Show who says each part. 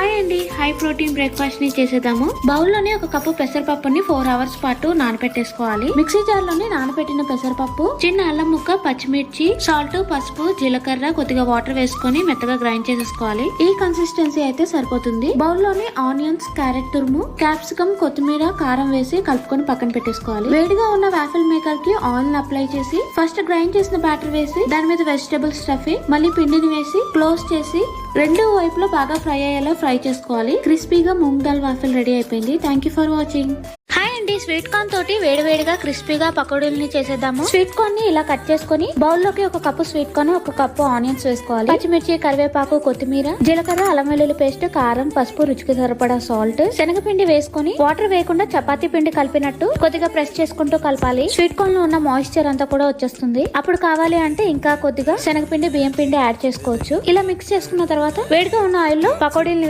Speaker 1: Hi అండి, high protein breakfast ని చేసేద్దాము. బౌల్ లోని ఒక కప్పు పెసరపప్పుని 4 అవర్స్ పాటు నానబెట్టేసుకోవాలి. మిక్సీ జార్ లోని నానబెట్టిన పెసరపప్పు, చిన్న అల్లం ముక్క, పచ్చిమిర్చి, సాల్ట్, పసుపు, జీలకర్ర, కొద్దిగా వాటర్ వేసుకొని మెత్తగా గ్రైండ్ చేసేసుకోవాలి. ఈ కన్సిస్టెన్సీ అయితే సరిపోతుంది. బౌల్ లోని ఆనియన్స్, క్యారెట్ తురుము, క్యాప్సికమ్, కొత్తిమీర, కారం వేసి కలుపుకొని పక్కన పెట్టేసుకోవాలి. వేడిగా ఉన్న వాఫిల్ మేకర్ కి ఆయిల్ అప్లై చేసి ఫస్ట్ గ్రైండ్ చేసిన బ్యాటర్ వేసి దాని మీద వెజిటబుల్ స్టఫింగ్, మళ్ళీ పిండిని వేసి క్లోజ్ చేసి రెండు వైపులో బాగా ఫ్రై అయ్యేలా ఫ్రై చేసుకోవాలి. క్రిస్పీగా మూంగ్ దాల్ వాఫిల్ రెడీ అయిపోయింది. Thank you for watching. Hi అండి, స్వీట్ కార్న్ తోటి వేడివేడిగా క్రిస్పీగా పకోడీల్ని చేసేద్దాము. స్వీట్ కార్న్ ని ఇలా కట్ చేసుకుని బౌల్ లోకి ఒక కప్పు స్వీట్ కార్న్, ఒక కప్పు ఆనియన్స్ వేసుకోవాలి. పచ్చిమిర్చి, కరివేపాకు, కొత్తిమీర, జీలకర్ర, అల్లం వెల్లుల్లి పేస్ట్, కారం, పసుపు, రుచికి సరిపడా సాల్ట్, శనగపిండి వేసుకుని వాటర్ వేయకుండా చపాతీ పిండి కలిపినట్టు కొద్దిగా ప్రెస్ చేసుకుంటూ కలపాలి. స్వీట్ కార్న్ లో ఉన్న మాయిశ్చర్ అంతా కూడా వచ్చేస్తుంది. అప్పుడు కావాలి అంటే ఇంకా కొద్దిగా శనగపిండి, బియ్యం పిండి యాడ్ చేసుకోవచ్చు. ఇలా మిక్స్ చేసుకున్న తర్వాత వేడిగా ఉన్న ఆయిల్ లో పకోడీల్ని